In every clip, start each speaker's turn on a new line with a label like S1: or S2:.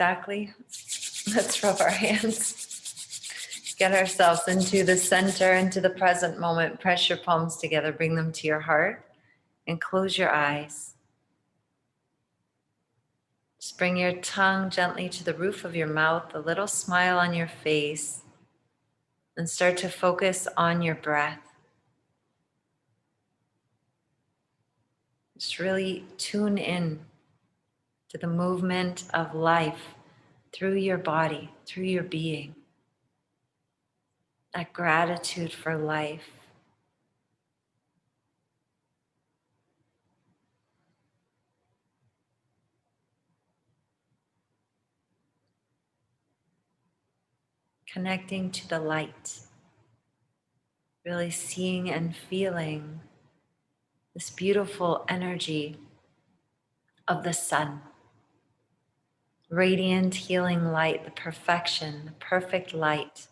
S1: Exactly. Let's rub our hands. Get ourselves into the center, into the present moment. Press your palms together, bring them to your heart, and close your eyes. Just bring your tongue gently to the roof of your mouth, a little smile on your face, and start to focus on your breath. Just really tune in to the movement of life through your body, through your being. That gratitude for life. Connecting to the light. Really seeing and feeling this beautiful energy of the sun. Radiant, healing light, the perfection, the perfect light.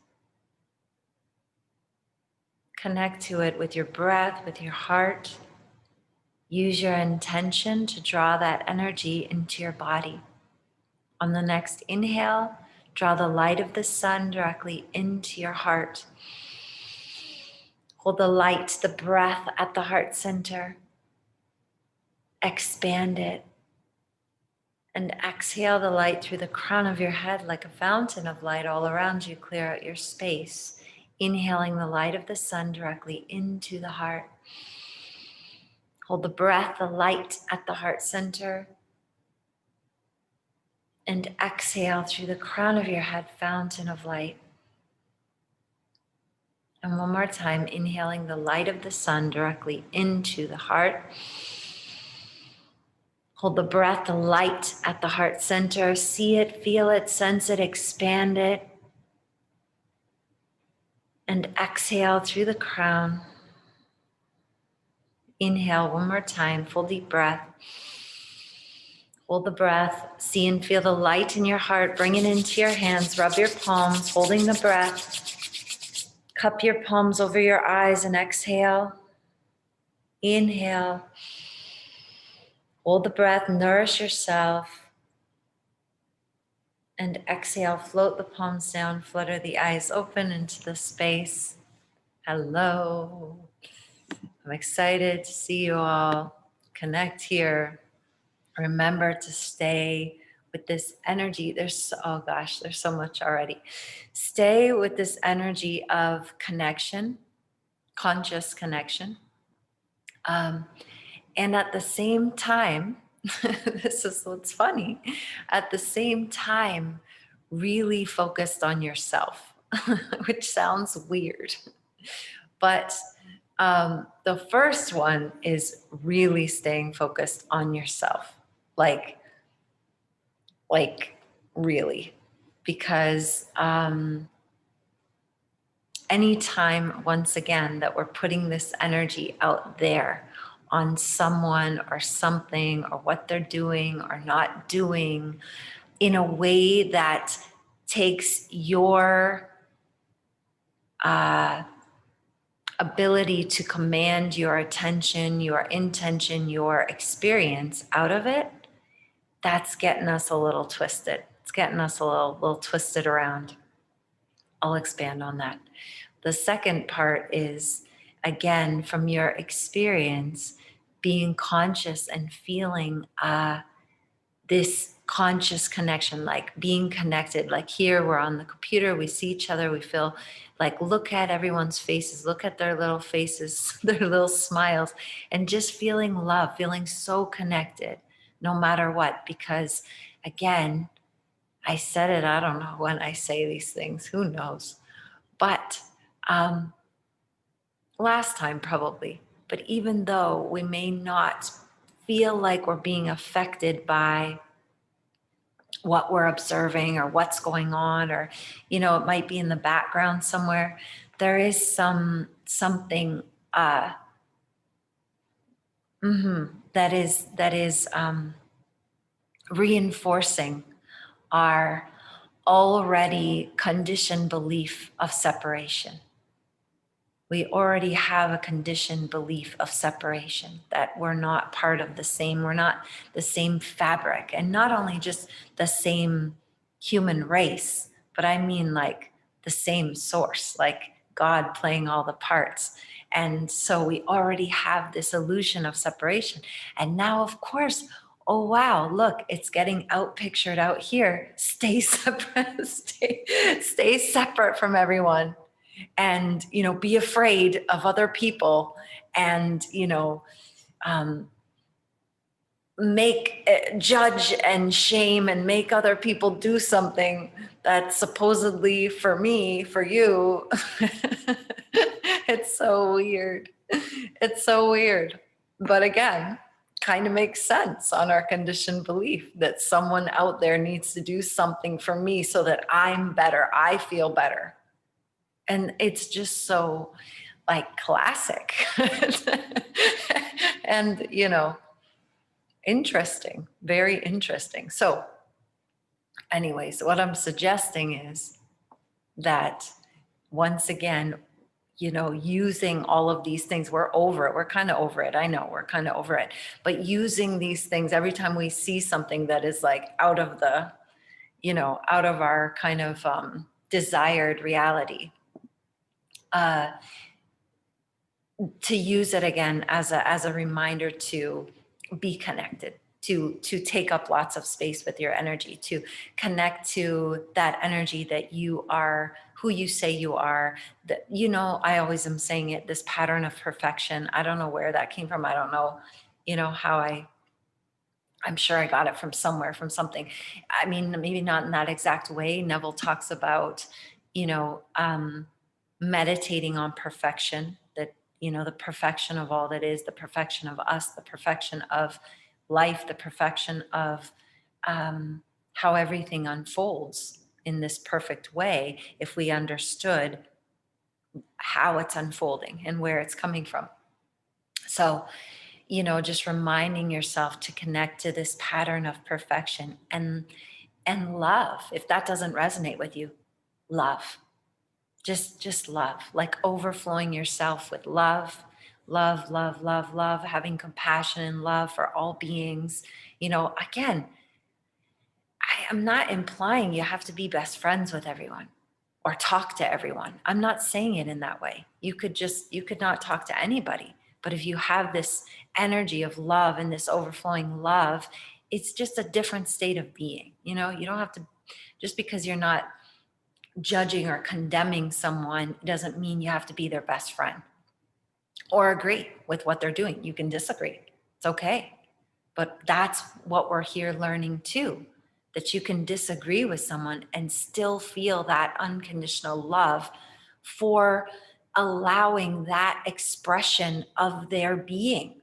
S1: Connect to it with your breath, with your heart. Use your intention to draw that energy into your body. On the next inhale, draw the light of the sun directly into your heart. Hold the light, the breath at the heart center. Expand it. And exhale the light through the crown of your head like a fountain of light all around you. Clear out your space. Inhaling the light of the sun directly into the heart. Hold the breath, the light at the heart center. And exhale through the crown of your head, fountain of light. And one more time, inhaling the light of the sun directly into the heart. Hold the breath, the light at the heart center. See it, feel it, sense it, expand it. And exhale through the crown. Inhale one more time, full deep breath. Hold the breath, see and feel the light in your heart. Bring it into your hands, rub your palms, holding the breath. Cup your palms over your eyes and exhale. Inhale. Hold the breath, nourish yourself. And exhale, float the palms down, flutter the eyes open into the space. Hello. I'm excited to see you all. Connect here. Remember to stay with this energy. There's so much already. Stay with this energy of connection, conscious connection. And at the same time, this is what's funny, at the same time, really focused on yourself, which sounds weird. But the first one is really staying focused on yourself. Like really, because anytime, once again, that we're putting this energy out there on someone or something or what they're doing or not doing in a way that takes your ability to command your attention, your intention, your experience out of it, that's getting us a little twisted. It's getting us a little twisted around. I'll expand on that. The second part is, again, from your experience, being conscious and feeling this conscious connection, like being connected. Like here, we're on the computer, we see each other, we feel like, look at everyone's faces, look at their little faces, their little smiles, and just feeling love, feeling so connected no matter what. Because again, I said it, I don't know when I say these things, who knows? But last time probably, but even though we may not feel like we're being affected by what we're observing or what's going on, or, it might be in the background somewhere, there is something that is reinforcing our already conditioned belief of separation. We already have a conditioned belief of separation, that we're not part of the same, we're not the same fabric, and not only just the same human race, but I mean like the same source, like God playing all the parts. And so we already have this illusion of separation. And now, of course, oh wow, look, it's getting out pictured out here. Stay separate, stay separate from everyone. And, be afraid of other people and, um, make judge and shame and make other people do something that supposedly for me, for you, it's so weird. It's so weird. But again, kind of makes sense on our conditioned belief that someone out there needs to do something for me so that I'm better, I feel better. And it's just so like classic. And, interesting, very interesting. So, anyways, what I'm suggesting is that once again, using all of these things, we're over it. We're kind of over it. I know we're kind of over it. But using these things every time we see something that is like out of the, out of our kind of desired reality, to use it again as a reminder to be connected, to take up lots of space with your energy, to connect to that energy that you are, who you say you are. That, I always am saying it, this pattern of perfection. I don't know where that came from. I don't know, how I'm sure I got it from somewhere, from something. I mean, maybe not in that exact way. Neville talks about, meditating on perfection, that, the perfection of all that is, the perfection of us, the perfection of life, the perfection of how everything unfolds in this perfect way, if we understood how it's unfolding and where it's coming from. So, just reminding yourself to connect to this pattern of perfection and love. If that doesn't resonate with you, love. Just love, like overflowing yourself with love, love, love, love, love, having compassion and love for all beings. Again, I am not implying you have to be best friends with everyone or talk to everyone. I'm not saying it in that way. You could not talk to anybody. But if you have this energy of love and this overflowing love, it's just a different state of being. You don't have to, just because you're not judging or condemning someone doesn't mean you have to be their best friend or agree with what they're doing. You can disagree. It's okay. But that's what we're here learning too, that you can disagree with someone and still feel that unconditional love for allowing that expression of their being.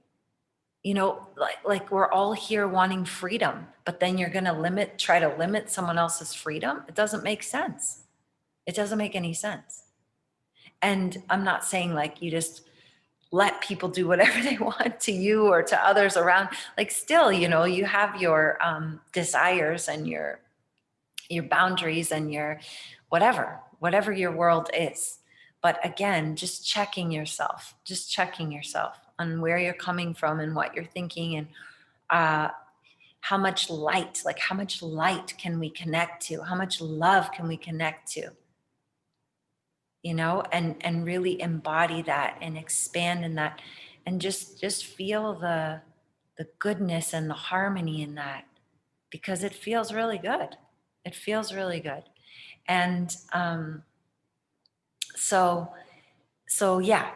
S1: Like we're all here wanting freedom, but then you're going to try to limit someone else's freedom. It doesn't make sense. It doesn't make any sense. And I'm not saying like you just let people do whatever they want to you or to others around. Like still, you have your desires and your boundaries and your whatever your world is. But again, just checking yourself on where you're coming from and what you're thinking, and how much light can we connect to? How much love can we connect to? And really embody that and expand in that, and just feel the goodness and the harmony in that, because it feels really good. It feels really good. And so yeah,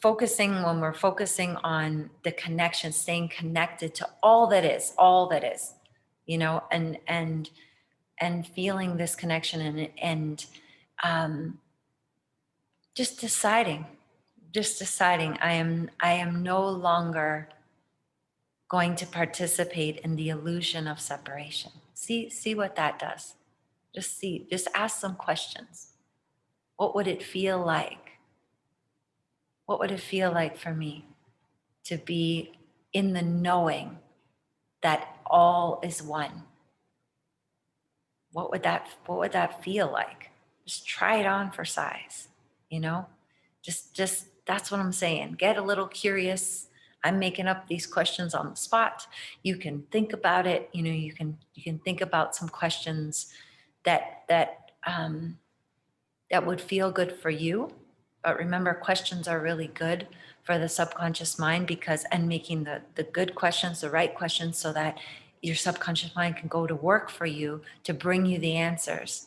S1: when we're focusing on the connection, staying connected to all that is, and feeling this connection, and just deciding I am no longer going to participate in the illusion of separation. See what that does. Just ask some questions. What would it feel like? What would it feel like for me to be in the knowing that all is one? What would that feel like? Just try it on for size, just that's what I'm saying. Get a little curious. I'm making up these questions on the spot. You can think about it. You can think about some questions that would feel good for you. But remember, questions are really good for the subconscious mind, because, and making the good questions, the right questions, so that your subconscious mind can go to work for you to bring you the answers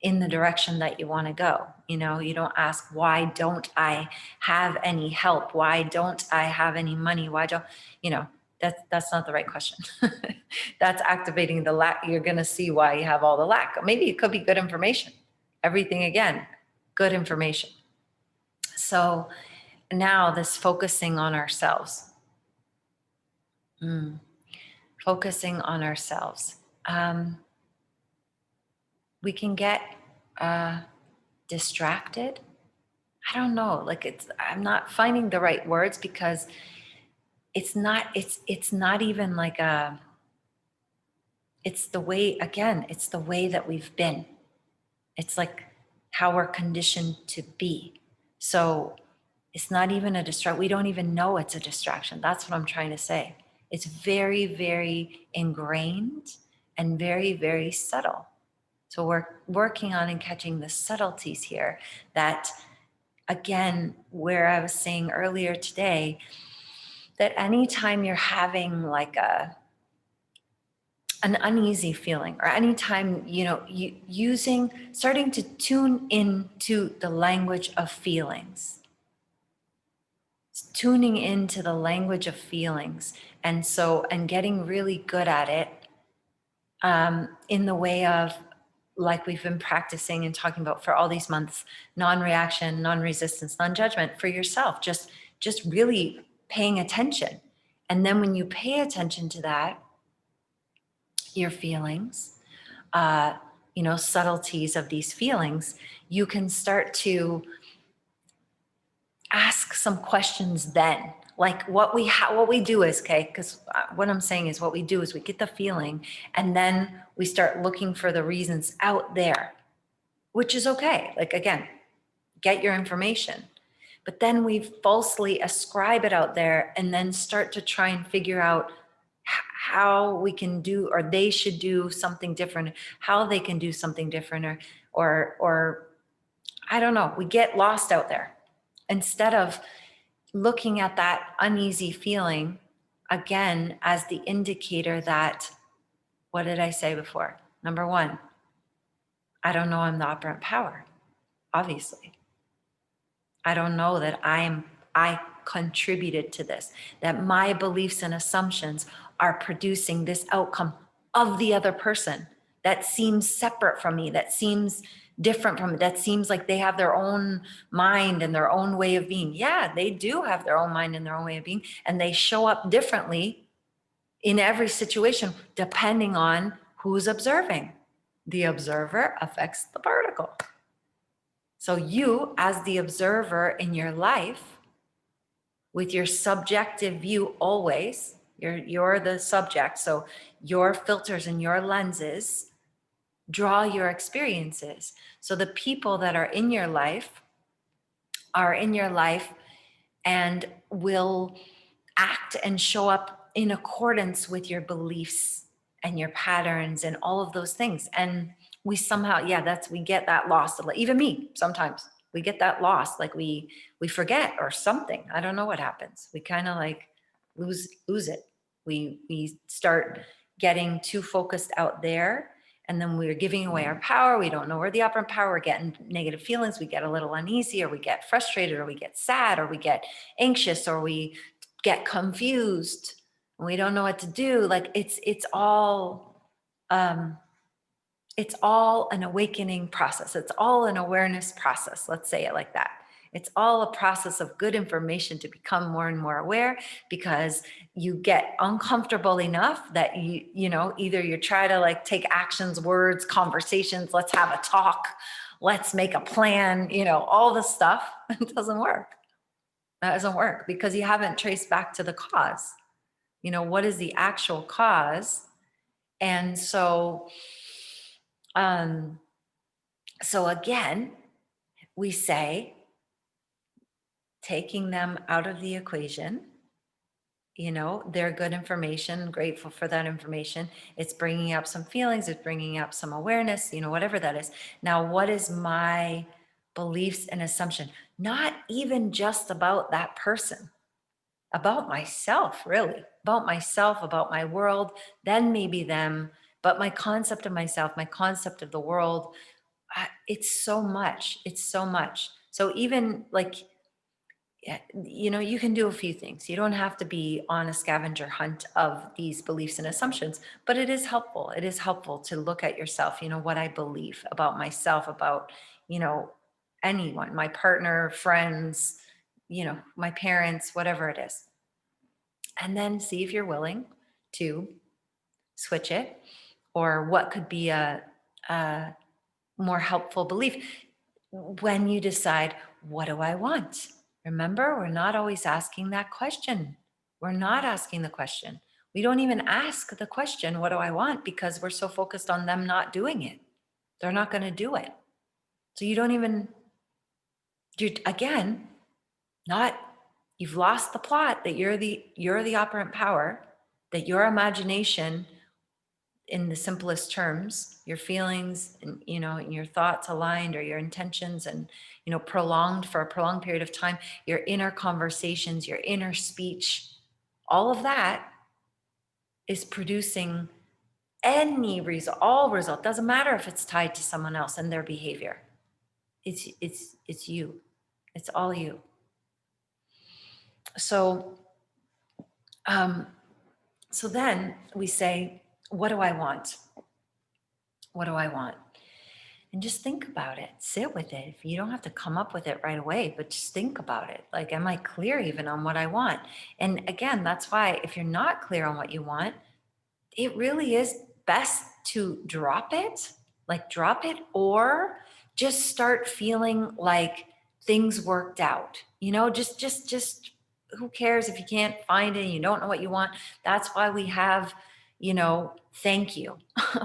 S1: in the direction that you want to go. You know, you don't ask, why don't I have any help? Why don't I have any money? Why don't, you know, that's not the right question. That's activating the lack. You're going to see why you have all the lack. Maybe it could be good information. Everything, again, good information. So now this focusing on ourselves. Focusing on ourselves. We can get distracted. I don't know, like I'm not finding the right words, because it's not even like it's the way, again, it's the way that we've been. It's like how we're conditioned to be. So it's not even a distraction. We don't even know it's a distraction. That's what I'm trying to say. It's very, very ingrained and very, very subtle. So we're working on and catching the subtleties here, that, again, where I was saying earlier today, that anytime you're having like an uneasy feeling, or anytime, you know, starting to tune into the language of feelings, tuning into the language of feelings. And getting really good at it, in the way of, like we've been practicing and talking about for all these months, non-reaction, non-resistance, non-judgment for yourself, just really paying attention. And then when you pay attention to that, your feelings, subtleties of these feelings, you can start to ask some questions then. Like what we do is, okay, because what I'm saying is, what we do is we get the feeling, and then we start looking for the reasons out there, which is okay. Like, again, get your information. But then we falsely ascribe it out there, and then start to try and figure out how we can do, or they should do something different, how they can do something different, or I don't know, we get lost out there instead of looking at that uneasy feeling again as the indicator that, what did I say before? Number one, I don't know I'm the operant power, obviously. I don't know that I contributed to this, that my beliefs and assumptions are producing this outcome of the other person that seems separate from me, that seems different from me, that seems like they have their own mind and their own way of being. Yeah, they do have their own mind and their own way of being, and they show up differently in every situation depending on who's observing. The observer affects the particle. So you, as the observer in your life, with your subjective view always, you're the subject. So your filters and your lenses draw your experiences. So the people that are in your life and will act and show up in accordance with your beliefs and your patterns and all of those things. And we somehow, we get that lost. Even me, sometimes we get that lost. Like we forget or something. I don't know what happens. We kind of like lose it. We start getting too focused out there, and then we're giving away our power. We don't know where the operant power, we're getting negative feelings. We get a little uneasy, or we get frustrated, or we get sad, or we get anxious, or we get confused. And we don't know what to do. Like it's all an awakening process. It's all an awareness process. Let's say it like that. It's all a process of good information to become more and more aware, because you get uncomfortable enough that either you try to like take actions, words, conversations, let's have a talk, let's make a plan, all this stuff. It doesn't work. That doesn't work because you haven't traced back to the cause. What is the actual cause? And so again, we say, taking them out of the equation, You know, they're good information, grateful for that information. It's bringing up some feelings, it's bringing up some awareness, you know, whatever that is. Now, what is my beliefs and assumption? Not even just about that person, about myself, really, about myself, about my world, then maybe them, but my concept of myself, my concept of the world. It's so much. It's so much. So even like, you know, you can do a few things. You don't have to be on a scavenger hunt of these beliefs and assumptions, but it is helpful. It is helpful to look at yourself, you know, what I believe about myself, about, you know, anyone, my partner, friends, you know, my parents, whatever it is. And then see if you're willing to switch it, or what could be a more helpful belief when you decide, what do I want? Remember, we're not always asking that question. We're not asking the question. We don't even ask the question, what do I want? Because we're so focused on them not doing it. They're not going to do it. So you don't even, you're again, not, you've lost the plot that you're the operant power, that your imagination, in the simplest terms, your feelings and, you know, and your thoughts aligned, or your intentions, and, you know, prolonged for a prolonged period of time, your inner conversations, your inner speech, all of that is producing any result, all result. Doesn't matter if it's tied to someone else and their behavior. It's you. It's all you. So so then we say, what do I want? What do I want? And just think about it, sit with it. If you don't have to come up with it right away, but just think about it. Like, am I clear even on what I want? And again, that's why if you're not clear on what you want, it really is best to drop it, like drop it, or just start feeling like things worked out. You know, just who cares if you can't find it and you don't know what you want? That's why we have, you know, thank you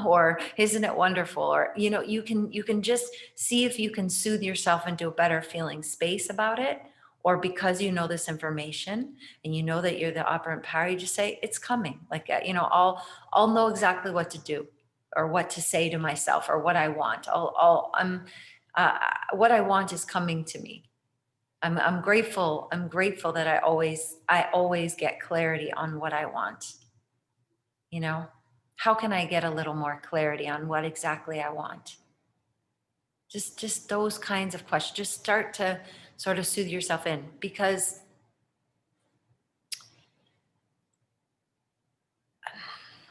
S1: or isn't it wonderful, or, you know, you can just see if you can soothe yourself into a better feeling space about it. Or because you know this information and you know that you're the operant power, you just say it's coming. Like, you know, I'll know exactly what to do, or what to say to myself, or what I want. What I want is coming to me. I'm grateful. I'm grateful that I always get clarity on what I want. You know, how can I get a little more clarity on what exactly I want? Just those kinds of questions. Just start to sort of soothe yourself in, because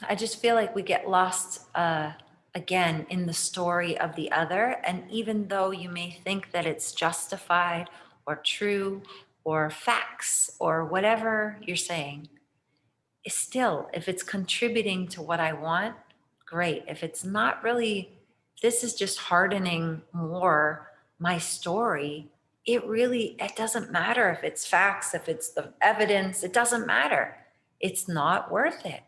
S1: I just feel like we get lost again in the story of the other. And even though you may think that it's justified or true or facts or whatever you're saying, still, if it's contributing to what I want, great. If it's not really, this is just hardening more my story. It doesn't matter if it's facts, if it's the evidence, it doesn't matter. It's not worth it.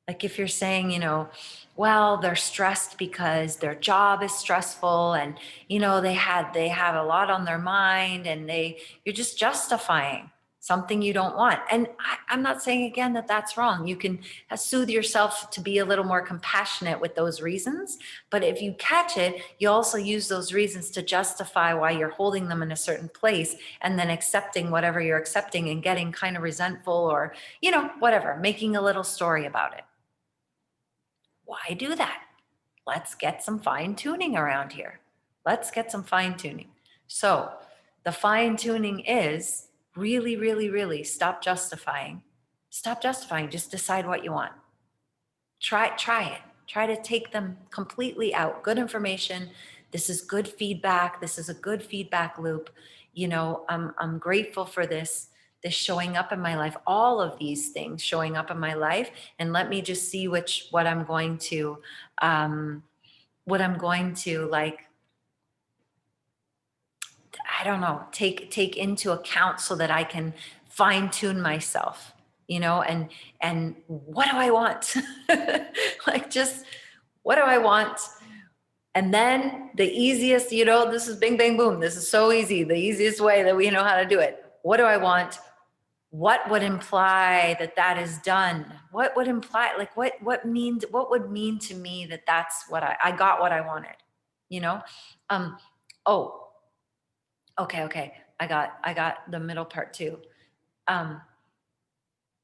S1: Like if you're saying, you know, well, they're stressed because their job is stressful, and, you know, they have a lot on their mind, and you're just justifying something you don't want. And I'm not saying again that that's wrong. You can soothe yourself to be a little more compassionate with those reasons. But if you catch it, you also use those reasons to justify why you're holding them in a certain place, and then accepting whatever you're accepting and getting kind of resentful, or, you know, whatever, making a little story about it. Why do that? Let's get some fine tuning around here. Let's get some fine tuning. So the fine tuning is really, really, really stop justifying. Stop justifying. Just decide what you want. Try it. Try to take them completely out. Good information. This is good feedback. This is a good feedback loop. You know, I'm grateful for this showing up in my life, all of these things showing up in my life. And let me just see what I'm going to like, I don't know, take into account so that I can fine tune myself, you know, and what do I want? Like, just what do I want? And then the easiest, you know, this is bing, bang, boom. This is so easy. The easiest way that we know how to do it. What do I want? what would imply that that is done? What would imply, like, what would mean to me that that's what I got what I wanted, you know? Um, oh, okay. I got the middle part too. Um,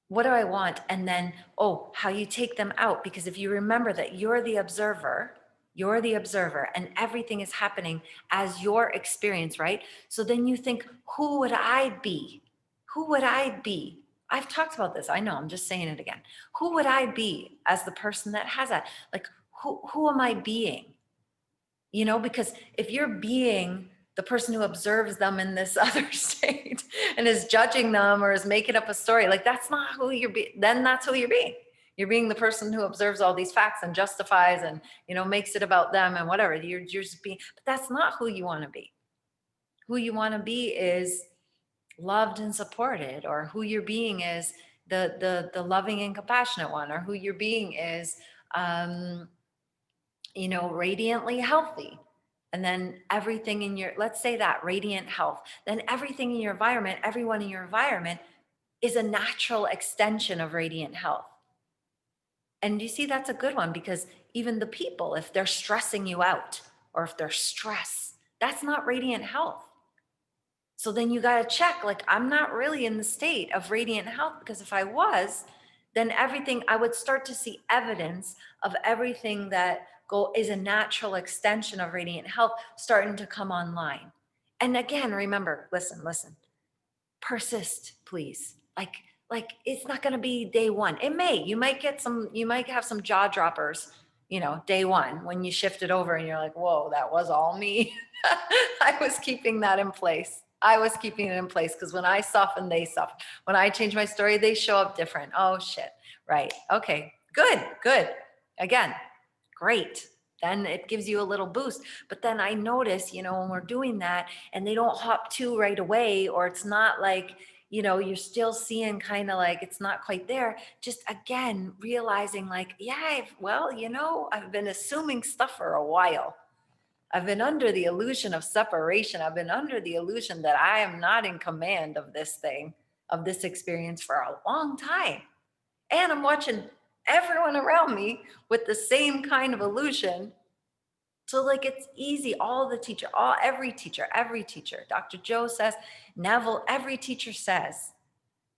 S1: what do I want? And then, oh, how you take them out. Because if you remember that you're the observer and everything is happening as your experience, right? So then you think, who would I be? Who would I be? I've talked about this. I know, I'm just saying it again. Who would I be as the person that has that? Like, who am I being? You know, because if you're being the person who observes them in this other state and is judging them or is making up a story, like that's not who you're being. Then that's who you're being. You're being the person who observes all these facts and justifies and, you know, makes it about them and whatever. You're just being, but that's not who you want to be. Who you want to be is loved and supported, or who you're being is the loving and compassionate one, or who you're being is um you know, radiantly healthy. And then everything in your, let's say that radiant health, then everything in your environment, everyone in your environment is a natural extension of radiant health. And you see, that's a good one, because even the people, if they're stressing you out or if they're stressed, that's not radiant health. So then you got to check, like, I'm not really in the state of radiant health, because if I was, then everything, I would start to see evidence of everything that is a natural extension of radiant health starting to come online. And again, remember, listen, persist, please. Like it's not going to be day one. It may, you might have some jaw droppers, you know, day one when you shift it over and you're like, whoa, that was all me. I was keeping that in place. I was keeping it in place because when I soften, they soften. When I change my story, they show up different. Oh shit. Right. Okay. Good. Again, great. Then it gives you a little boost. But then I notice, you know, when we're doing that and they don't hop to right away, or it's not like, you know, you're still seeing kind of like it's not quite there. Just again, realizing like, yeah, well, you know, I've been assuming stuff for a while. I've been under the illusion of separation. I've been under the illusion that I am not in command of this thing, of this experience for a long time. And I'm watching everyone around me with the same kind of illusion. So like it's easy. Every teacher, Dr. Joe says, Neville, every teacher says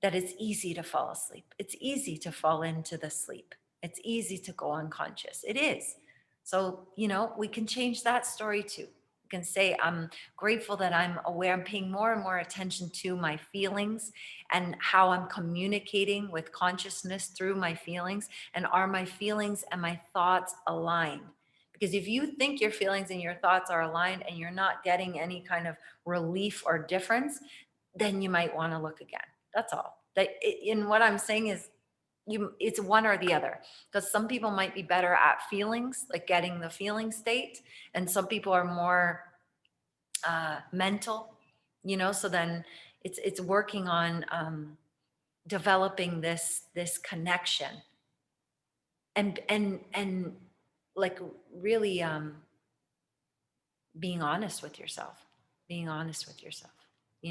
S1: that it's easy to fall asleep. It's easy to fall into the sleep. It's easy to go unconscious. It is. So, you know, we can change that story too. We can say, I'm grateful that I'm aware, I'm paying more and more attention to my feelings and how I'm communicating with consciousness through my feelings. And are my feelings and my thoughts aligned? Because if you think your feelings and your thoughts are aligned and you're not getting any kind of relief or difference, then you might want to look again. That's all. In what I'm saying is it's one or the other, because some people might be better at feelings, like getting the feeling state, and some people are more mental, you know. So then it's working on developing this connection and like really being honest with yourself, you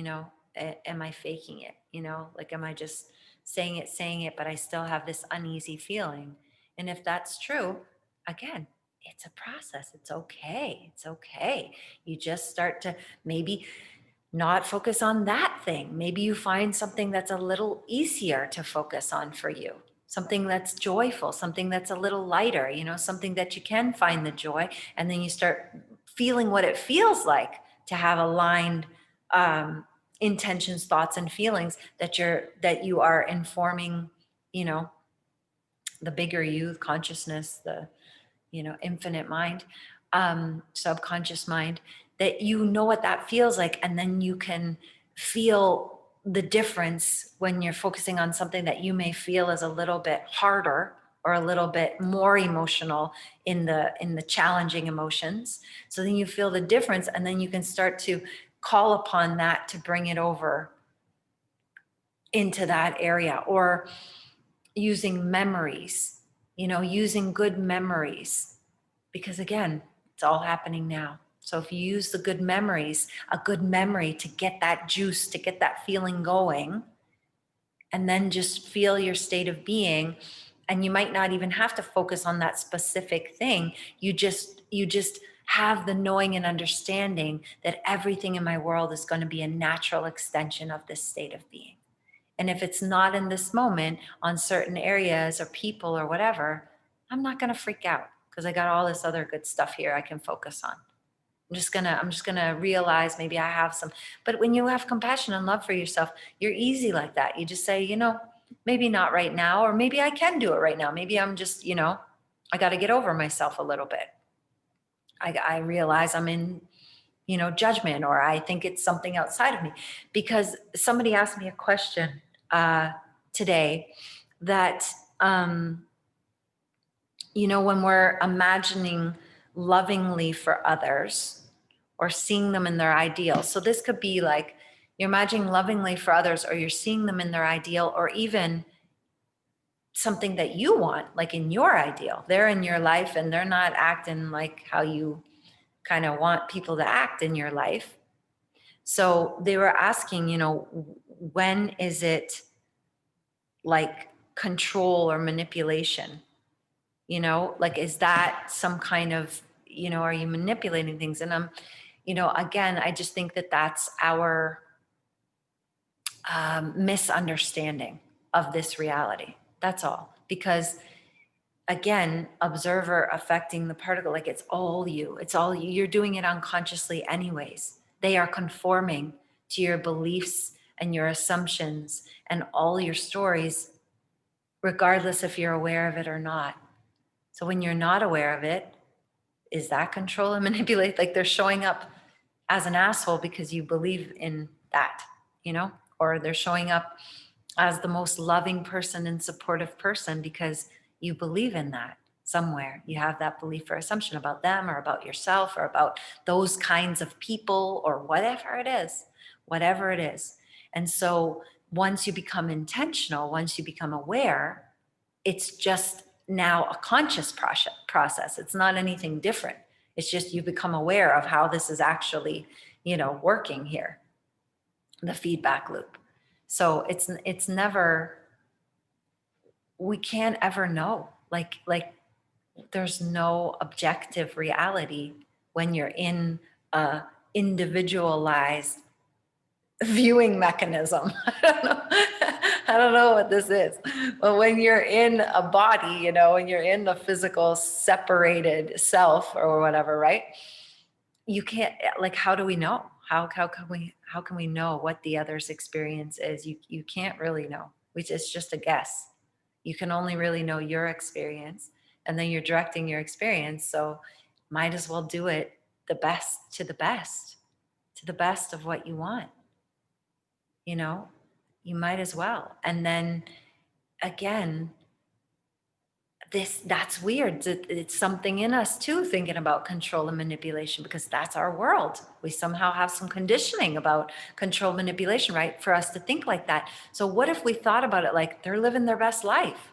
S1: know. Am I faking it? You know, like, am I just saying it, but I still have this uneasy feeling? And if that's true, again, it's a process. It's okay. You just start to maybe not focus on that thing. Maybe you find something that's a little easier to focus on for you, something that's joyful, something that's a little lighter, you know, something that you can find the joy. And then you start feeling what it feels like to have aligned intentions, thoughts, and feelings that you are informing, you know, the bigger you, consciousness, the, you know, infinite mind, subconscious mind, that you know what that feels like. And then you can feel the difference when you're focusing on something that you may feel is a little bit harder or a little bit more emotional in the challenging emotions. So then you feel the difference, and then you can start to call upon that to bring it over into that area, or using memories, you know, using good memories, because again, it's all happening now. So if you use the good memories, a good memory to get that juice, to get that feeling going, and then just feel your state of being. And you might not even have to focus on that specific thing. You just have the knowing and understanding that everything in my world is going to be a natural extension of this state of being. And if it's not in this moment on certain areas or people or whatever, I'm not going to freak out because I got all this other good stuff here I can focus on. I'm just gonna realize maybe I have some. But when you have compassion and love for yourself, you're easy like that. You just say, maybe not right now, or maybe I can do it right now. Maybe I'm just, I got to get over myself a little bit. I realize I'm in, judgment, or I think it's something outside of me. Because somebody asked me a question today that, when we're imagining lovingly for others or seeing them in their ideal. So this could be like you're imagining lovingly for others, or you're seeing them in their ideal, or even something that you want, like in your ideal. They're in your life and they're not acting like how you kind of want people to act in your life. So they were asking, when is it like control or manipulation? Like, is that some kind of, are you manipulating things? And again, I just think that that's our misunderstanding of this reality. That's all. Because again, observer affecting the particle, like it's all you. It's all you. You're doing it unconsciously anyways. They are conforming to your beliefs and your assumptions and all your stories, regardless if you're aware of it or not. So when you're not aware of it, is that control and manipulate? Like they're showing up as an asshole because you believe in that, or they're showing up as the most loving person and supportive person because you believe in that somewhere. You have that belief or assumption about them or about yourself or about those kinds of people or whatever it is, whatever it is. And so once you become intentional, once you become aware, it's just now a conscious process. It's not anything different. It's just you become aware of how this is actually, working here, the feedback loop. So it's never, we can't ever know. Like there's no objective reality when you're in a individualized viewing mechanism. I don't know what this is, but when you're in a body, when you're in the physical separated self or whatever, right? You can't, like, how do we know? How can we know what the other's experience is? You can't really know. It's just a guess. You can only really know your experience, and then you're directing your experience. So might as well do it the best to the best of what you want. You might as well. And then again, that's weird. It's something in us too, thinking about control and manipulation, because that's our world. We somehow have some conditioning about control manipulation, right? For us to think like that. So what if we thought about it like they're living their best life?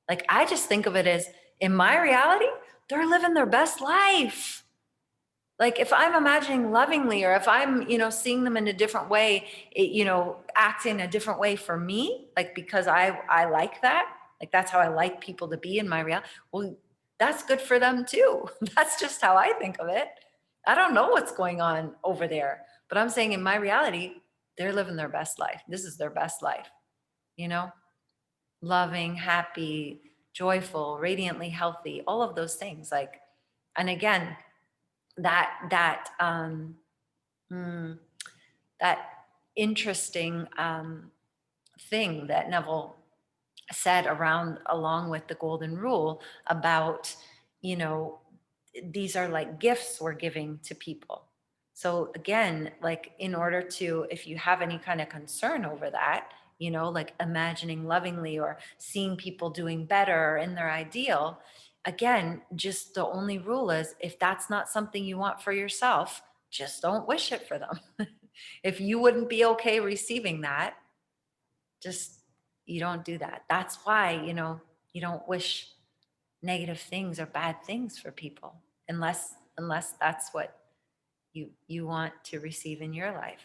S1: Like, I just think of it as, in my reality, they're living their best life. Like if I'm imagining lovingly, or if I'm, seeing them in a different way, acting a different way for me, like because I like that, like that's how I like people to be in my reality. Well, that's good for them too. That's just how I think of it. I don't know what's going on over there, but I'm saying in my reality, they're living their best life. This is their best life, loving, happy, joyful, radiantly healthy, all of those things. Like, and again, mm, that interesting thing that Neville said along with the golden rule about, these are like gifts we're giving to people. So again, like in order to, if you have any kind of concern over that, like imagining lovingly or seeing people doing better in their ideal, again, just the only rule is, if that's not something you want for yourself, just don't wish it for them. If you wouldn't be okay receiving that, just, you don't do that. That's why, you don't wish negative things or bad things for people unless that's what you want to receive in your life.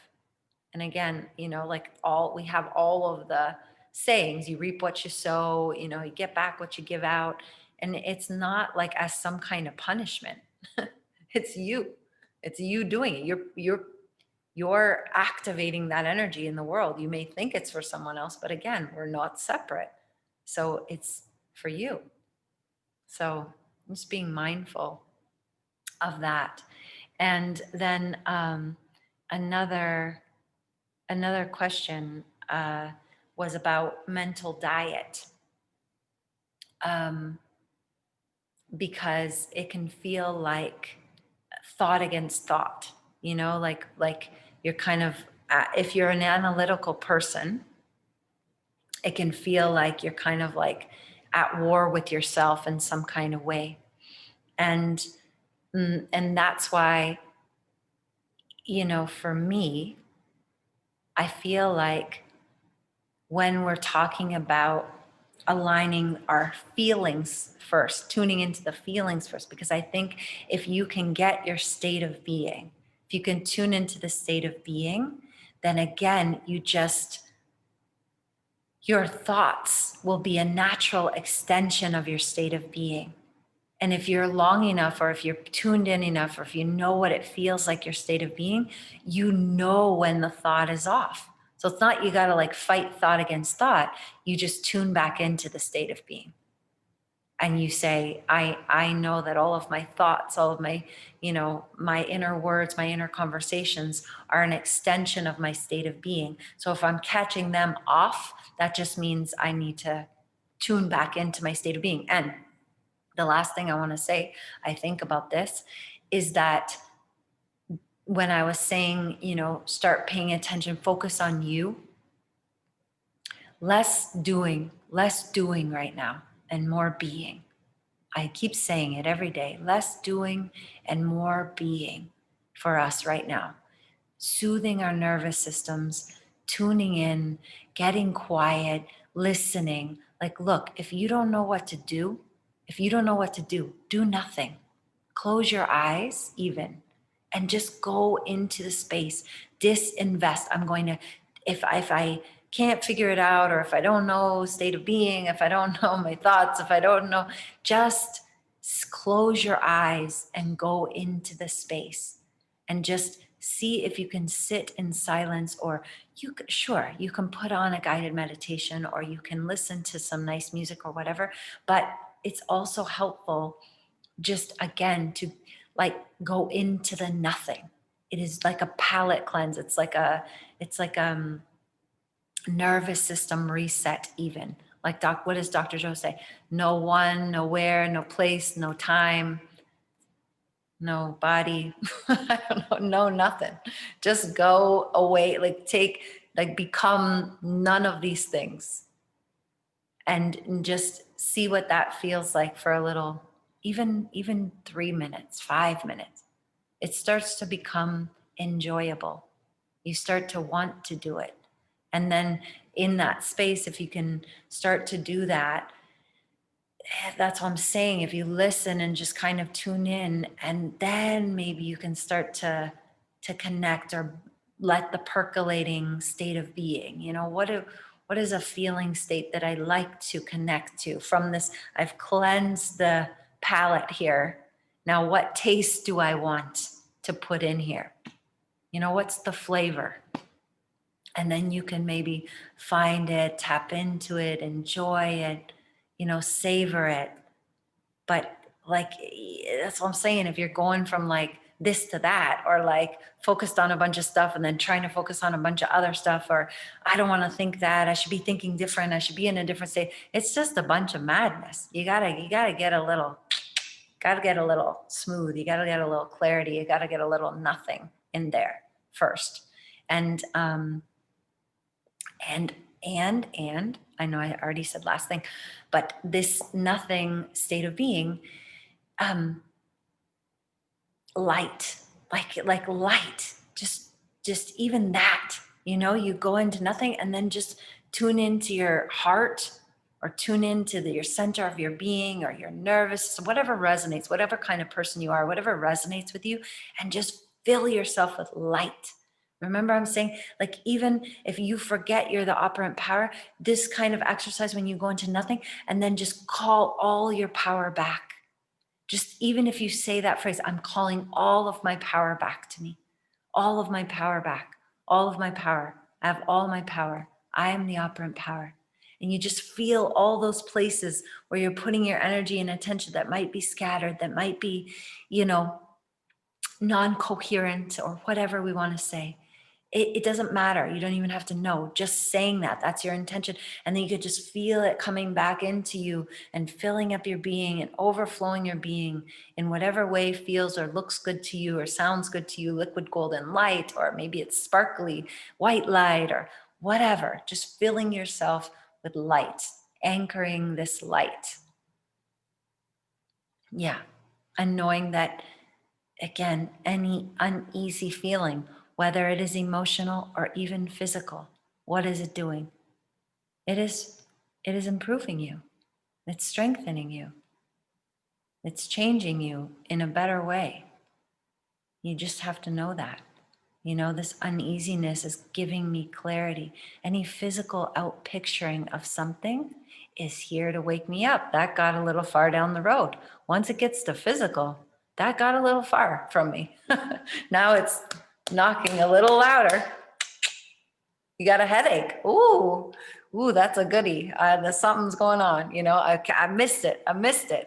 S1: And again, like we have all of the sayings, you reap what you sow, you know, you get back what you give out. And it's not like as some kind of punishment. It's you. It's you doing it. You're activating that energy in the world. You may think it's for someone else, but again, we're not separate. So it's for you. So just being mindful of that. And then another question was about mental diet, because it can feel like thought against thought. You know, like you're kind of if you're an analytical person, it can feel like you're kind of like at war with yourself in some kind of way, and that's why, you know, for me, I feel like when we're talking about aligning our feelings first, tuning into the feelings first, because I think if you can get your state of being, if you can tune into the state of being, then again, your thoughts will be a natural extension of your state of being. And if you're long enough, or if you're tuned in enough, or if you know what it feels like, your state of being, you know when the thought is off. So it's not you got to like fight thought against thought. You just tune back into the state of being. And you say, I know that all of my thoughts, all of my, you know, my inner words, my inner conversations are an extension of my state of being. So if I'm catching them off, that just means I need to tune back into my state of being. And the last thing I want to say, I think about this, is that when I was saying, you know, start paying attention, focus on you, less doing right now and more being. I keep saying it every day, less doing and more being for us right now. Soothing our nervous systems, tuning in, getting quiet, listening. Like, look, if you don't know what to do, do nothing. Close your eyes even and just go into the space. Disinvest. I'm going to, if I can't figure it out, or if I don't know state of being, if I don't know my thoughts, if I don't know, just close your eyes and go into the space and just see if you can sit in silence, or you can put on a guided meditation, or you can listen to some nice music or whatever. But it's also helpful just again to like go into the nothing. It is like a palate cleanse. It's like nervous system reset even. Like what does Dr. Joe say? No one, nowhere, no place, no time, no body. I don't know, no nothing. Just go away, become none of these things, and just see what that feels like for a little, even 3 minutes, 5 minutes. It starts to become enjoyable. You start to want to do it. And then in that space, if you can start to do that, that's what I'm saying. If you listen and just kind of tune in, and then maybe you can start to connect, or let the percolating state of being, you know, what is a feeling state that I like to connect to from this? I've cleansed the palate here. Now, what taste do I want to put in here? You know, what's the flavor? And then you can maybe find it, tap into it, enjoy it, you know, savor it. But like, that's what I'm saying. If you're going from like this to that, or like focused on a bunch of stuff and then trying to focus on a bunch of other stuff, or I don't want to think that, I should be thinking different, I should be in a different state. It's just a bunch of madness. You gotta get a little smooth. You gotta get a little clarity. You gotta get a little nothing in there first. And I know I already said last thing, but this nothing state of being, light, like light, just even that, you know, you go into nothing and then just tune into your heart, or tune into your center of your being, or your nervous, whatever resonates, whatever kind of person you are, whatever resonates with you, and just fill yourself with light. Remember, I'm saying, like, even if you forget you're the operant power, this kind of exercise when you go into nothing and then just call all your power back. Just even if you say that phrase, I'm calling all of my power back to me, all of my power back, all of my power. I have all my power. I am the operant power. And you just feel all those places where you're putting your energy and attention that might be scattered, that might be, you know, non-coherent or whatever we want to say. It doesn't matter. You don't even have to know. Just saying that, that's your intention. And then you could just feel it coming back into you and filling up your being and overflowing your being in whatever way feels or looks good to you or sounds good to you, liquid golden light, or maybe it's sparkly white light or whatever. Just filling yourself with light, anchoring this light. Yeah. And knowing that, again, any uneasy feeling, whether it is emotional or even physical, what is it doing? It is improving you. It's strengthening you. It's changing you in a better way. You just have to know that. You know, this uneasiness is giving me clarity. Any physical out picturing of something is here to wake me up. That got a little far down the road. Once it gets to physical, that got a little far from me. Now it's knocking a little louder. You got a headache. Ooh, that's a goodie. There's something's going on. You know, I missed it.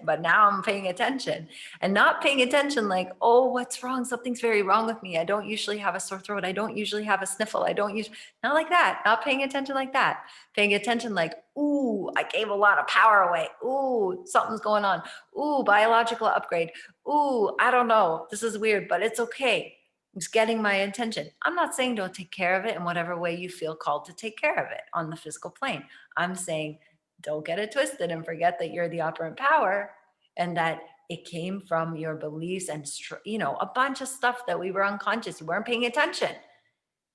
S1: But now I'm paying attention and not paying attention like, oh, what's wrong? Something's very wrong with me. I don't usually have a sore throat. I don't usually have a sniffle. Not like that. Not paying attention like that. Paying attention like, ooh, I gave a lot of power away. Ooh, something's going on. Ooh, biological upgrade. Ooh, I don't know. This is weird, but it's okay. It's getting my attention. I'm not saying don't take care of it in whatever way you feel called to take care of it on the physical plane. I'm saying don't get it twisted and forget that you're the operant power and that it came from your beliefs and, you know, a bunch of stuff that we were unconscious. You weren't paying attention.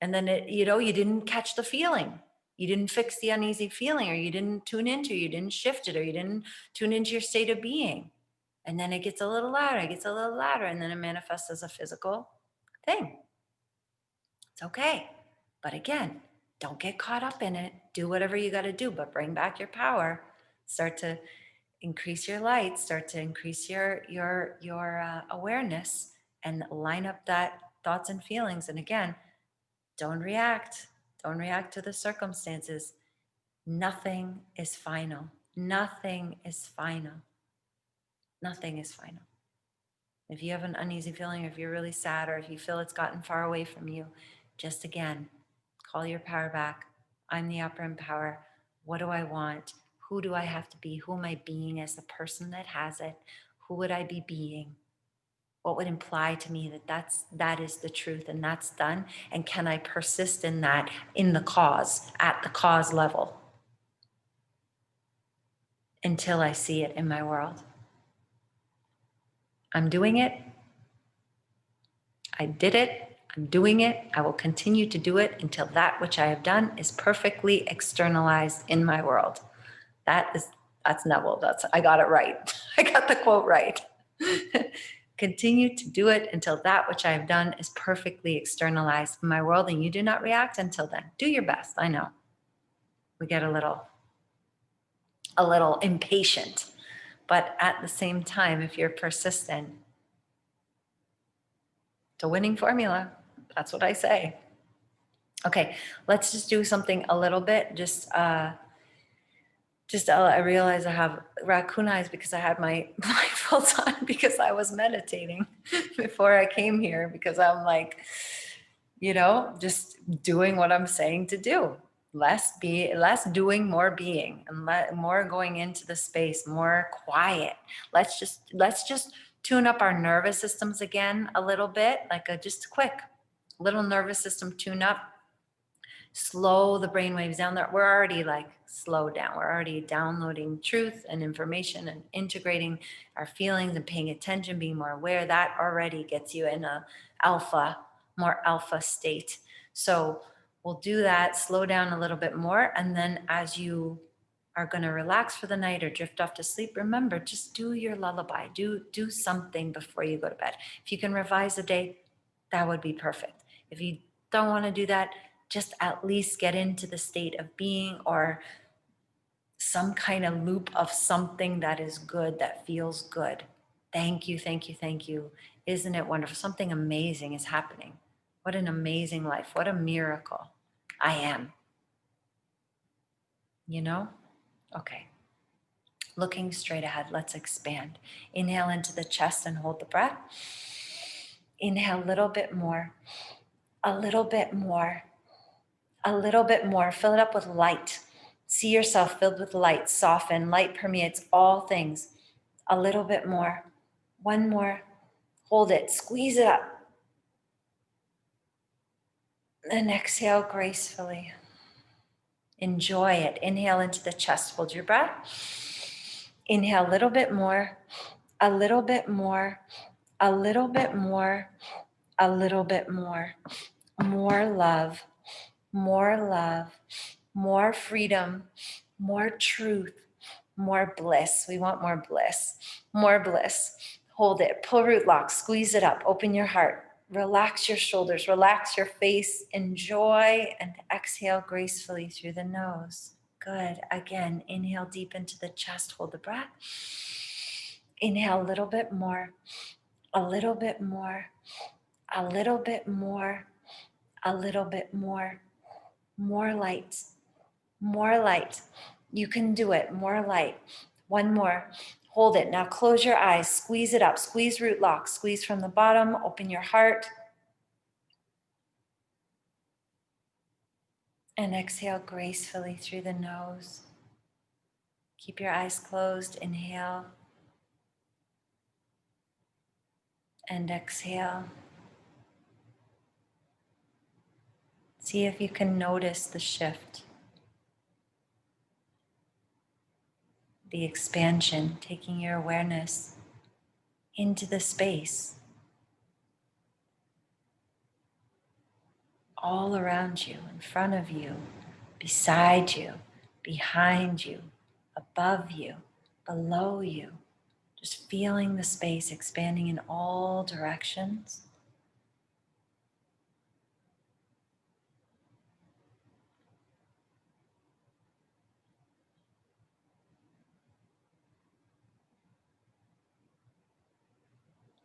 S1: And then you didn't catch the feeling. You didn't fix the uneasy feeling, or you didn't tune into, you didn't shift it, or you didn't tune into your state of being. And then it gets a little louder, and then it manifests as a physical thing. It's okay. But again, don't get caught up in it. Do whatever you got to do, but bring back your power. Start to increase your light, start to increase your awareness, and line up that thoughts and feelings. And again, don't react. Don't react to the circumstances. Nothing is final. Nothing is final. Nothing is final. If you have an uneasy feeling, or if you're really sad, or if you feel it's gotten far away from you, just again, call your power back. I'm the operant power. What do I want? Who do I have to be? Who am I being as the person that has it? Who would I be being? What would imply to me that is the truth and that's done? And can I persist in that in the cause, at the cause level, until I see it in my world? I'm doing it. I did it. I'm doing it. I will continue to do it until that which I have done is perfectly externalized in my world. That's Neville. I got it right. I got the quote right. Continue to do it until that which I have done is perfectly externalized in my world, and you do not react until then. Do your best. I know we get a little impatient, but at the same time, if you're persistent, it's a winning formula. That's what I say. Okay, let's just do something a little bit. I realize I have raccoon eyes because I had my blindfolds on because I was meditating before I came here, because I'm like, just doing what I'm saying to do. Less doing, more being, and more going into the space, more quiet. Let's just tune up our nervous systems again a little bit, like just a quick little nervous system tune up. Slow the brain waves down there. We're already like slowed down. We're already downloading truth and information and integrating our feelings and paying attention, being more aware. That already gets you in a more alpha state. So we'll do that, slow down a little bit more. And then as you are going to relax for the night or drift off to sleep, remember, just do your lullaby. Do something before you go to bed. If you can revise the day, that would be perfect. If you don't want to do that, just at least get into the state of being or some kind of loop of something that is good, that feels good. Thank you, thank you, thank you. Isn't it wonderful? Something amazing is happening. What an amazing life. What a miracle I am. You know? Okay. Looking straight ahead, let's expand. Inhale into the chest and hold the breath. Inhale a little bit more, a little bit more, a little bit more. Fill it up with light. See yourself filled with light, soften. Light permeates all things. A little bit more. One more. Hold it. Squeeze it up. And exhale gracefully. Enjoy it. Inhale into the chest. Hold your breath. Inhale a little bit more. A little bit more. A little bit more. A little bit more. More love. More love. More freedom. More truth. More bliss. We want more bliss. More bliss. Hold it. Pull root lock. Squeeze it up. Open your heart. Relax your shoulders. Relax your face. Enjoy and exhale gracefully through the nose. Good. Again, inhale deep into the chest. Hold the breath. Inhale a little bit more. A little bit more. A little bit more. A little bit more. More light. More light. You can do it. More light. One more. Hold it. Now close your eyes. Squeeze it up. Squeeze root lock. Squeeze from the bottom. Open your heart. And exhale gracefully through the nose. Keep your eyes closed. Inhale. And exhale. See if you can notice the shift. The expansion, taking your awareness into the space all around you, in front of you, beside you, behind you, above you, below you. Just feeling the space expanding in all directions.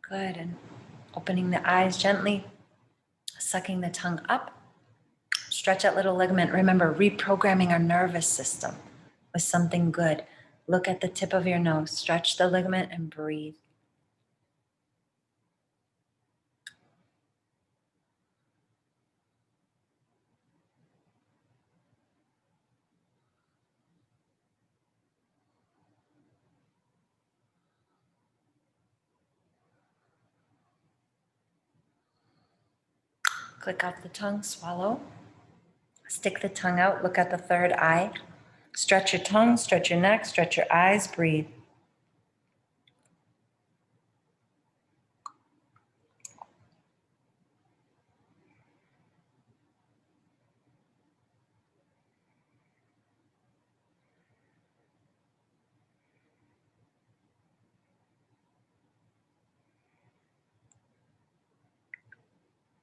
S1: Good, and opening the eyes gently, sucking the tongue up. Stretch that little ligament. Remember, reprogramming our nervous system with something good. Look at the tip of your nose. Stretch the ligament and breathe. Click off the tongue, swallow. Stick the tongue out, look at the third eye. Stretch your tongue, stretch your neck, stretch your eyes, breathe.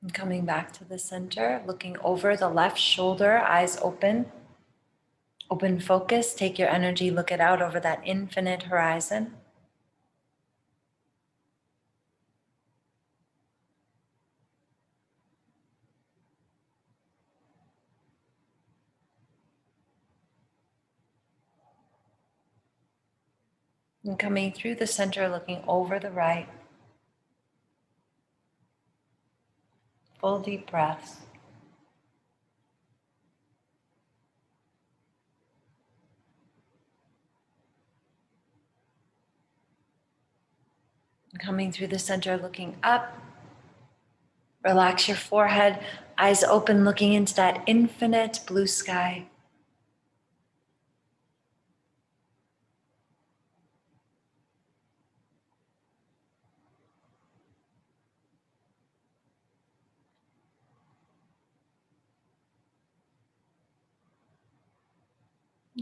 S1: And coming back to the center, looking over the left shoulder, eyes open. Open focus, take your energy, look it out over that infinite horizon. And coming through the center, looking over the right. Full deep breaths. And coming through the center, looking up. Relax your forehead, eyes open, looking into that infinite blue sky.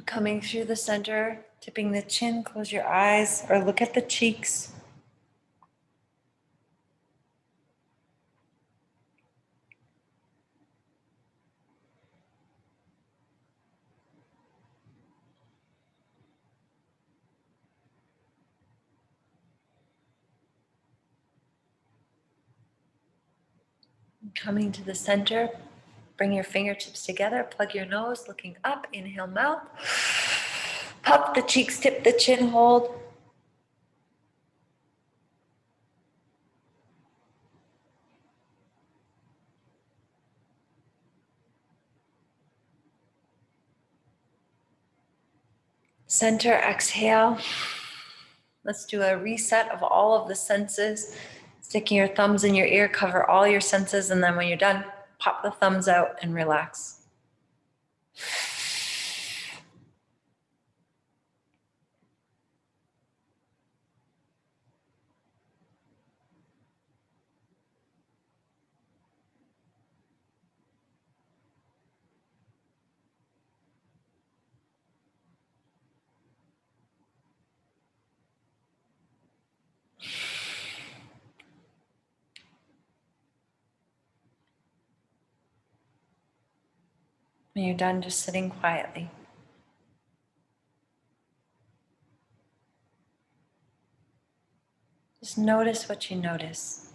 S1: Coming through the center, tipping the chin, close your eyes, or look at the cheeks. Coming to the center, bring your fingertips together, plug your nose, looking up, inhale, mouth. Puff the cheeks, tip the chin, hold. Center, exhale. Let's do a reset of all of the senses. Sticking your thumbs in your ear, cover all your senses, and then when you're done, pop the thumbs out and relax. When you're done, just sitting quietly. Just notice what you notice.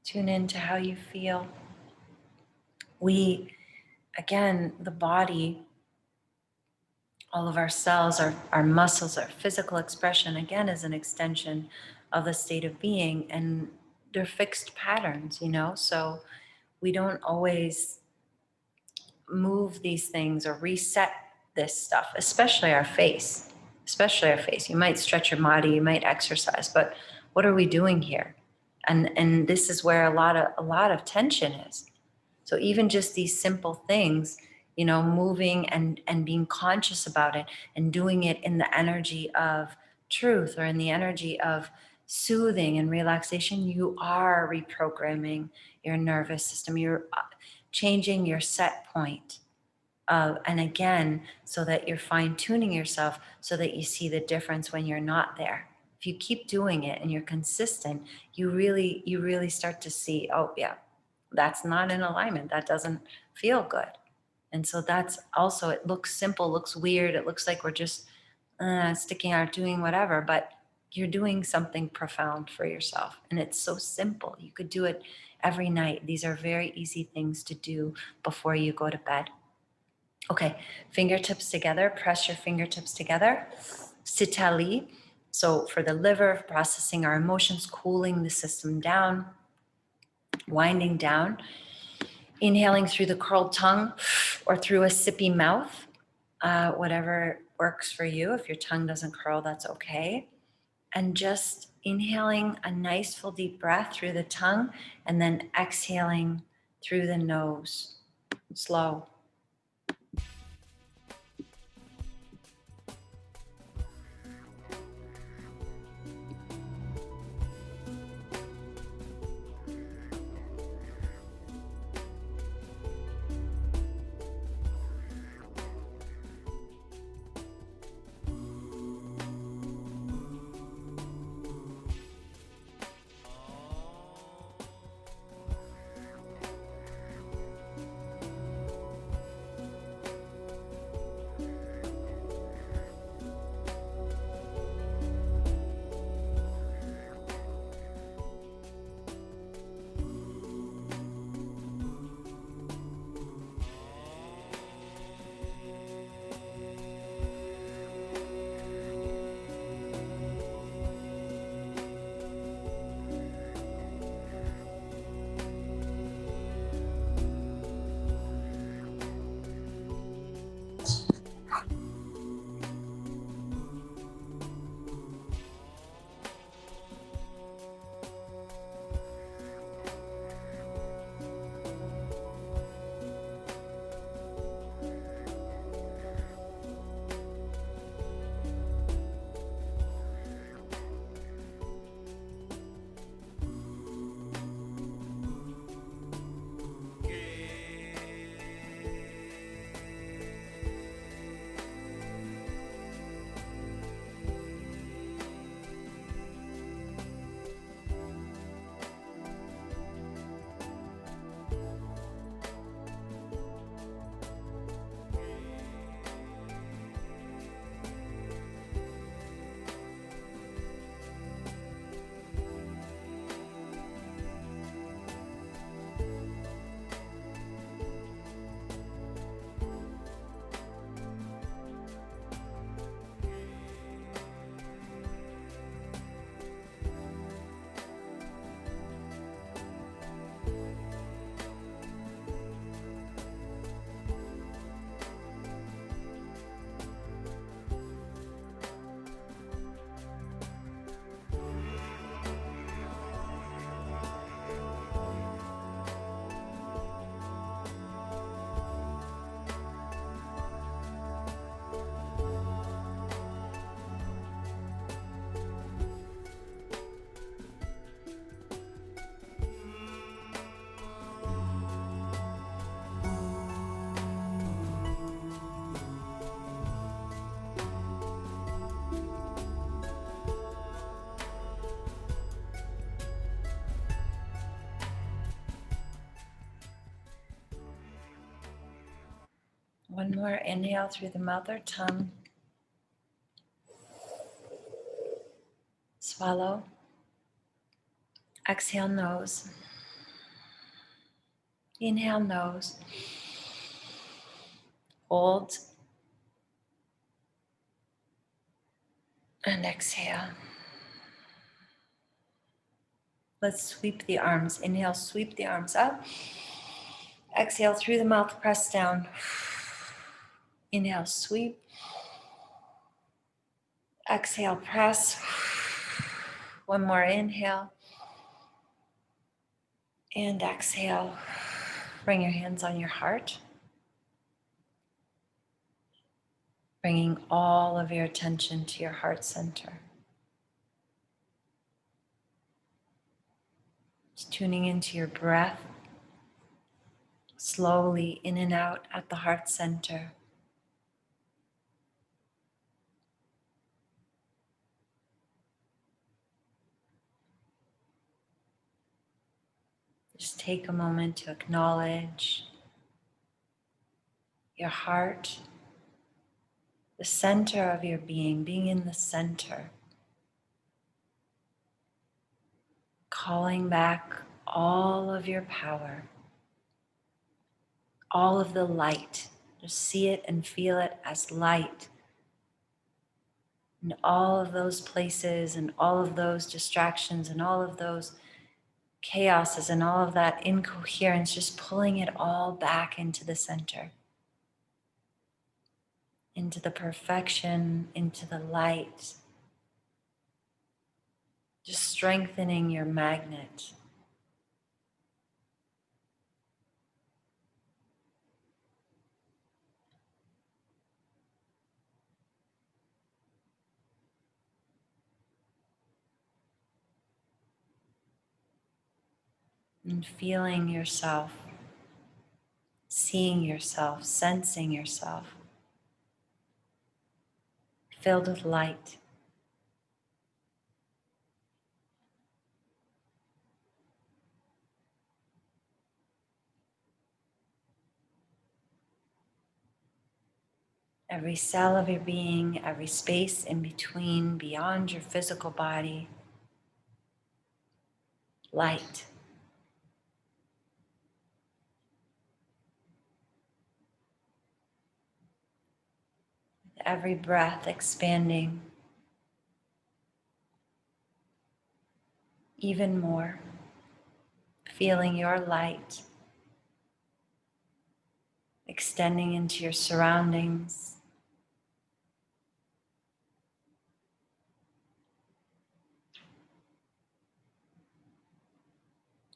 S1: Tune into how you feel. Again, the body, all of our cells, our muscles, our physical expression, again, is an extension of the state of being, and they're fixed patterns, so we don't always move these things or reset this stuff, especially our face. You might stretch your body, you might exercise, but what are we doing here? And this is where a lot of tension is. So even just these simple things, moving and being conscious about it and doing it in the energy of truth or in the energy of soothing and relaxation, you are reprogramming your nervous system. You're changing your set point. And again, so that you're fine tuning yourself so that you see the difference when you're not there. If you keep doing it and you're consistent, you really start to see, oh yeah, that's not in alignment. That doesn't feel good. And so that's also, it looks simple, looks weird. It looks like we're just sticking out, doing whatever, but you're doing something profound for yourself. And it's so simple. You could do it every night. These are very easy things to do before you go to bed. Okay, fingertips together, press your fingertips together. Sitali, so for the liver, processing our emotions, cooling the system down, winding down. Inhaling through the curled tongue or through a sippy mouth, whatever works for you. If your tongue doesn't curl, that's okay. And just inhaling a nice full deep breath through the tongue and then exhaling through the nose, slow. One more inhale through the mouth or tongue. Swallow. Exhale, nose. Inhale, nose. Hold. And exhale. Let's sweep the arms. Inhale, sweep the arms up. Exhale through the mouth, press down. Inhale, sweep. Exhale, press. One more inhale. And exhale. Bring your hands on your heart. Bringing all of your attention to your heart center. Just tuning into your breath. Slowly in and out at the heart center. Just take a moment to acknowledge your heart, the center of your being in the center. Calling back all of your power, all of the light. Just see it and feel it as light. And all of those places and all of those distractions and all of those chaoses and all of that incoherence, just pulling it all back into the center, into the perfection, into the light, just strengthening your magnet. And feeling yourself, seeing yourself, sensing yourself, filled with light. Every cell of your being, every space in between, beyond your physical body, light. With every breath expanding even more, feeling your light extending into your surroundings,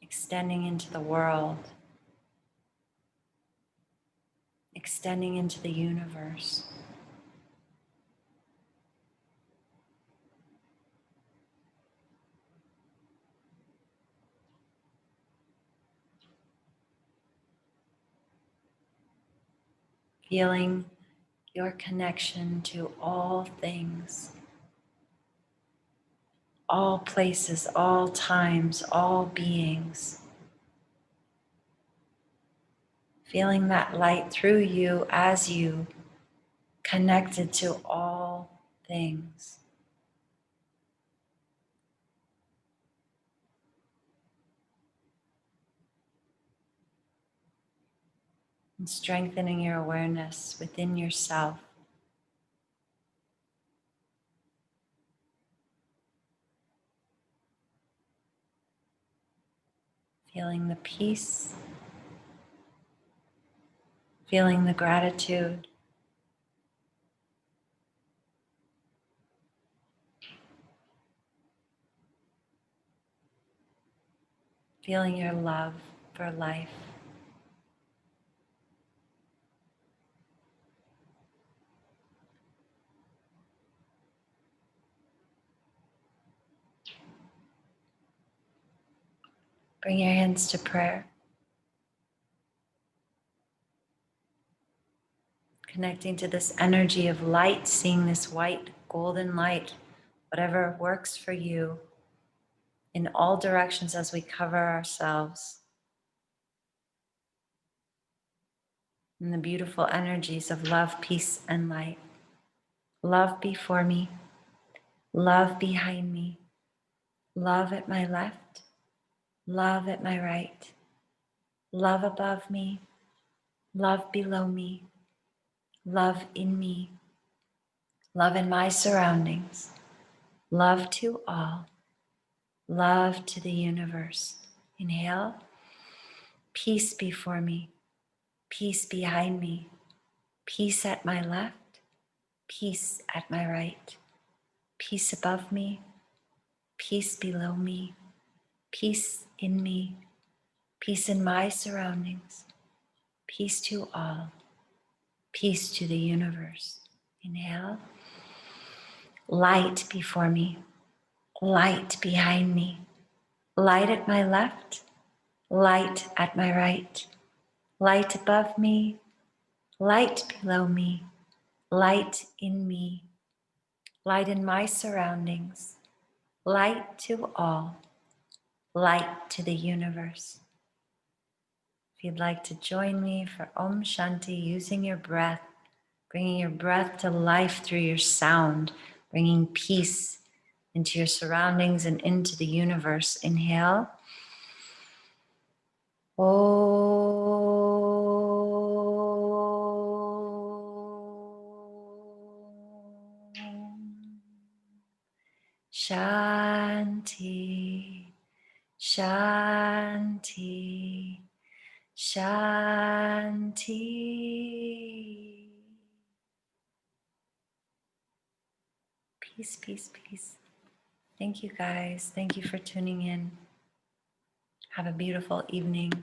S1: extending into the world, extending into the universe. Feeling your connection to all things, all places, all times, all beings. Feeling that light through you as you connected to all things. And strengthening your awareness within yourself. Feeling the peace, feeling the gratitude, feeling your love for life. Bring your hands to prayer. Connecting to this energy of light, seeing this white, golden light, whatever works for you, in all directions as we cover ourselves. And the beautiful energies of love, peace, and light. Love before me, love behind me, love at my left, love at my right, love above me, love below me, love in me, love in my surroundings, love to all, love to the universe. Inhale, peace before me, peace behind me, peace at my left, peace at my right, peace above me, peace below me, peace in me, peace in my surroundings, peace to all, peace to the universe. Inhale, light before me, light behind me, light at my left, light at my right, light above me, light below me, light in me, light in my surroundings, light to all, light to the universe. If you'd like to join me for Om Shanti, using your breath, bringing your breath to life through your sound, bringing peace into your surroundings and into the universe. Inhale. Om Shanti, Shanti, Shanti. Peace, peace, peace. Thank you guys. Thank you for tuning in. Have a beautiful evening.